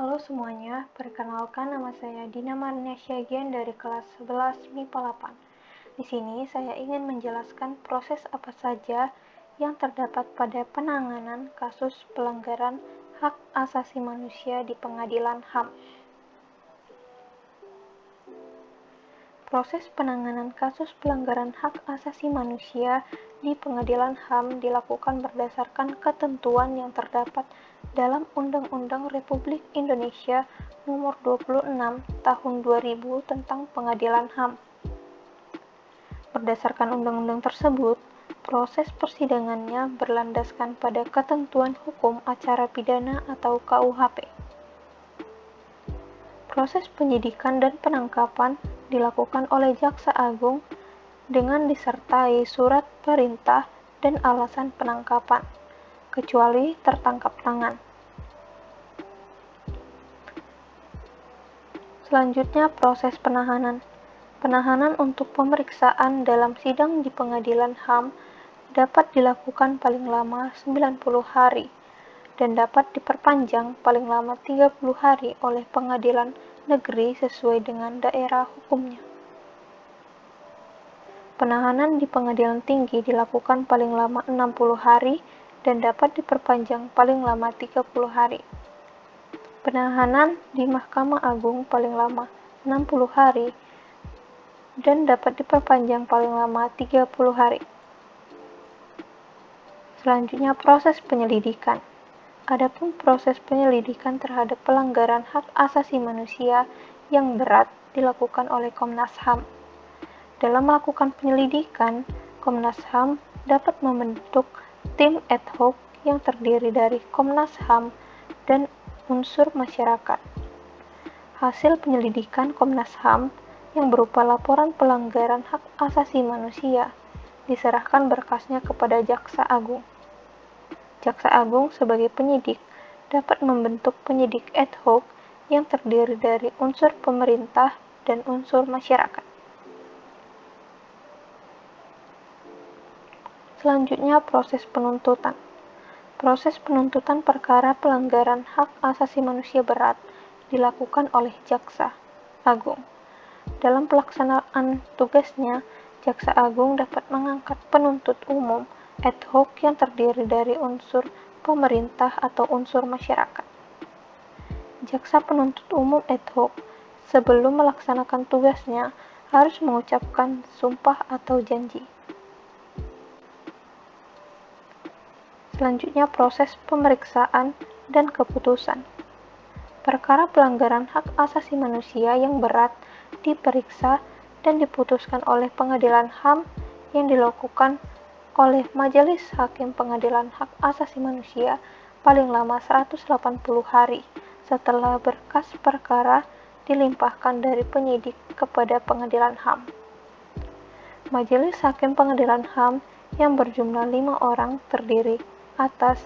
Halo semuanya, perkenalkan nama saya Dina Marniasya Gian dari kelas 11 MIPA 8. Di sini saya ingin menjelaskan proses apa saja yang terdapat pada penanganan kasus pelanggaran hak asasi manusia di pengadilan HAM. Proses penanganan kasus pelanggaran hak asasi manusia di pengadilan HAM dilakukan berdasarkan ketentuan yang terdapat dalam Undang-Undang Republik Indonesia Nomor 26 Tahun 2000 tentang Pengadilan HAM. Berdasarkan undang-undang tersebut, proses persidangannya berlandaskan pada ketentuan hukum acara pidana atau KUHP. Proses penyidikan dan penangkapan dilakukan oleh Jaksa Agung dengan disertai surat perintah dan alasan penangkapan, kecuali tertangkap tangan. Selanjutnya, proses penahanan. Penahanan untuk pemeriksaan dalam sidang di pengadilan HAM dapat dilakukan paling lama 90 hari dan dapat diperpanjang paling lama 30 hari oleh pengadilan negeri sesuai dengan daerah hukumnya. Penahanan di pengadilan tinggi dilakukan paling lama 60 hari dan dapat diperpanjang paling lama 30 hari. Penahanan di Mahkamah Agung paling lama 60 hari dan dapat diperpanjang paling lama 30 hari. Selanjutnya, proses penyelidikan. Adapun proses penyelidikan terhadap pelanggaran hak asasi manusia yang berat dilakukan oleh Komnas HAM. Dalam melakukan penyelidikan, Komnas HAM dapat membentuk tim ad hoc yang terdiri dari Komnas HAM dan unsur masyarakat. Hasil penyelidikan Komnas HAM yang berupa laporan pelanggaran hak asasi manusia diserahkan berkasnya kepada Jaksa Agung. Jaksa Agung sebagai penyidik dapat membentuk penyidik ad hoc yang terdiri dari unsur pemerintah dan unsur masyarakat. Selanjutnya, proses penuntutan. Proses penuntutan perkara pelanggaran hak asasi manusia berat dilakukan oleh Jaksa Agung. Dalam pelaksanaan tugasnya, Jaksa Agung dapat mengangkat penuntut umum ad hoc yang terdiri dari unsur pemerintah atau unsur masyarakat. Jaksa penuntut umum ad hoc sebelum melaksanakan tugasnya harus mengucapkan sumpah atau janji. Selanjutnya, proses pemeriksaan dan keputusan. Perkara pelanggaran hak asasi manusia yang berat diperiksa dan diputuskan oleh pengadilan HAM yang dilakukan oleh Majelis Hakim Pengadilan Hak Asasi Manusia paling lama 180 hari setelah berkas perkara dilimpahkan dari penyidik kepada pengadilan HAM. Majelis Hakim Pengadilan HAM yang berjumlah 5 orang terdiri atas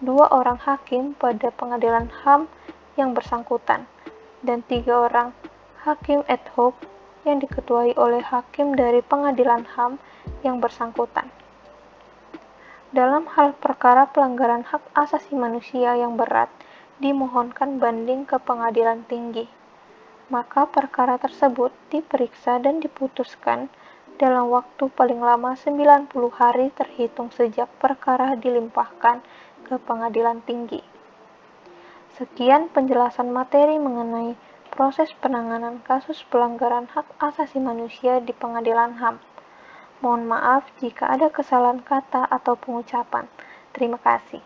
2 orang hakim pada pengadilan HAM yang bersangkutan dan 3 orang hakim ad hoc yang diketuai oleh hakim dari pengadilan HAM yang bersangkutan. Dalam hal perkara pelanggaran hak asasi manusia yang berat, dimohonkan banding ke pengadilan tinggi. Maka perkara tersebut diperiksa dan diputuskan dalam waktu paling lama 90 hari terhitung sejak perkara dilimpahkan ke pengadilan tinggi. Sekian penjelasan materi mengenai proses penanganan kasus pelanggaran hak asasi manusia di pengadilan HAM. Mohon maaf jika ada kesalahan kata atau pengucapan. Terima kasih.